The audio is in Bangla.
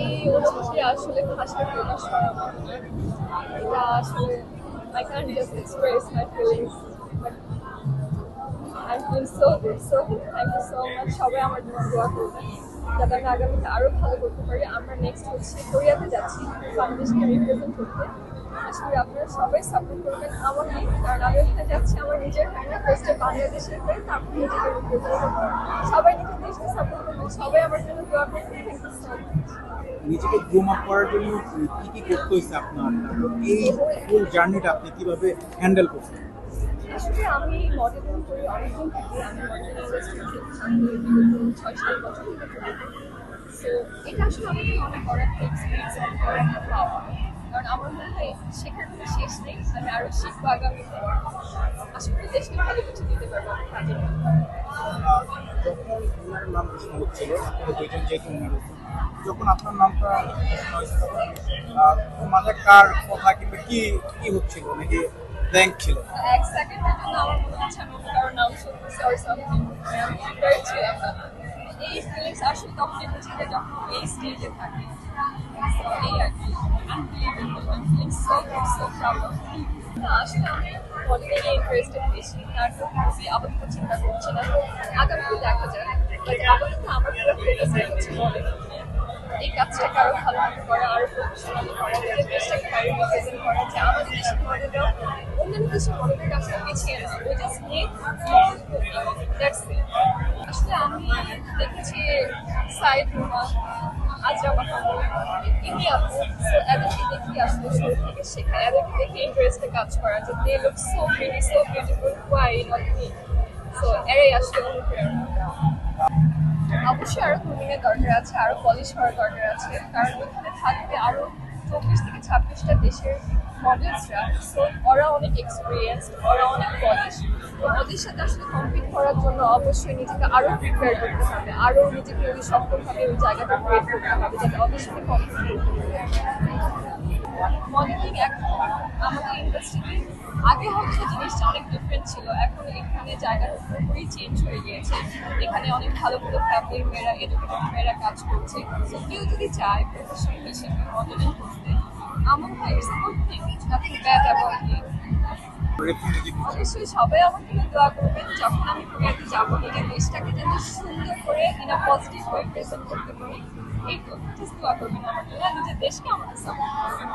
এই অনুভূতি আসলে ভাষায় প্রকাশ করা যায় না। এটা আসলে I can't just express my feelings. But I feel so good, so good. Thank you so much. সবাই আমার জন্য দোয়া করবেন যাতে আমি আগামীতে আরো ভালো করতে পারি। আমরা নেক্সট হচ্ছে কোরিয়াতে যাচ্ছি বাংলাদেশকে রিপ্রেজেন্ট করতে। আশা করি আপনারা সবাই সাপোর্ট করবেন আমাকে, কারণ আমি ওখানে যাচ্ছি আমার নিজের হয় না, ফার্স্টে বাংলাদেশের হয়ে তারপর নিজেকে রিপ্রেজেন্ট করবো। সবাই নিজের দেশকে সাপোর্ট করবেন, সবাই আমার জন্য দোয়া করবেন। Thank you so much. নিজেকে গ্রুম আপ করার জন্য কি কি করতে হয়েছে আপনার, তারপর এই ফুল জার্নিটা আপনি কিভাবে হ্যান্ডেল করছেন? আসলে আমি মডেলিং করি অনেকদিন থেকে। আমি মডেলিং ইন্ডাস্ট্রিতে থাকি বিগত 6-7 বছর থেকে করি। সো এটা আসলে আমাকে অনেক বড় একটা এক্সপিরিয়েন্স এবং বড় একটা পাওয়া, কারণ আমার মনে হয় শেখার কোনো শেষ নেই। আমি আরও শিখবো আগামীতে। আশা করি দেশকে ভালো কিছু দিতে পারবো আমার কাজের মাধ্যমে। যখন ওনার নাম প্রশ্ন হচ্ছিল, আপনারা দুইজন যেহেতু ওনার, যখন আপনার নামটা প্রশ্ন হয়েছে তখন মাথায় কার কথা কিংবা কি কি হচ্ছিল, নাকি ব্ল্যাঙ্ক ছিল? এক সেকেন্ডের জন্য আমার মনে হচ্ছে আমি কারোর নাম শুনতেছি আর সামথিং। আমি প্রিপেয়ার ছিলাম না। এই ফিলিংস আসলে তখনই বুঝি যে যখন এই স্টেজে থাকি। এই আর কি unbelievable. I feeling so good, so proud of me. আসলে আমি মডেলিংয়ে ইন্টারেস্টেড বেশি, তার জন্য আমি আপাতত চিন্তা করছি না। আগামীতে দেখা যায়। বাট আপাতত আমার পুরো ফোকাস হচ্ছে মডেলিং। এই কাজটাকে আরো ভালো করা, আরো প্রফেশনাল করা, নিজের দেশটাকে বাইরে রিপ্রেজেন্ট করা, যে আমাদের দেশের মডেলরাও অন্যান্য দেশের মডেলের কাছে পিছিয়ে না। ওই জাস্ট নিড দ্যাটস ইট। আসলে আমি দেখেছি সাইদ রুমান, আজরা মাহমুদ, ইনি আপু। সো এদেরকে দেখি আসলে শুরু থেকে শেখা, এদেরকে দেখে ইন্টারেস্টে কাজ করা, যে they look so pretty, so beautiful, why not me. So এরাই আসলে অনুপ্রেরণা। অবশ্যই আরো গ্রুমিং এর দরকার আছে, আরো পলিশ হওয়ার দরকার আছে, কারণ ওখানে থাকবে আরো 24 থেকে 26টা দেশের মডেলসরা। সো ওরা অনেক এক্সপিরিয়েন্সড, ওরা অনেক পলিশ। তো ওদের সাথে আসলে কম্পিট করার জন্য অবশ্যই নিজেকে আরো প্রিপেয়ার করতে হবে, আরো নিজেকে ওই সফলভাবে ওই জায়গাটা ক্রিয়েট করতে হবে যাতে ওদের সাথে কম্পিট করতে পারে। মডেলিং এখন আমাদের ইন্ডাস্ট্রিতে আগে হচ্ছে জিনিসটা অনেক ডিফারেন্ট ছিল, এখন এখানে জায়গাটা পুরোপুরি চেঞ্জ হয়ে গিয়েছে। এখানে অনেক ভালো ভালো ফ্যামিলির মেয়েরা, এডুকেটেড মেয়েরা কাজ করছে। সো কেউ যদি চায় প্রফেশনাল হিসেবে মডেলিং করতে, আমার হয় it's a good thing, nothing bad about it. অবশ্যই সবাই আমার জন্য দোয়া করবেন যখন আমি কোরিয়াতে যাবো, নিজের দেশটাকে যেন সুন্দর করে in a positive way present করতে পারি। এই তো জাস্ট দোয়া করবেন আমার জন্য, নিজের দেশকে আমাকে সাপোর্ট করবেন।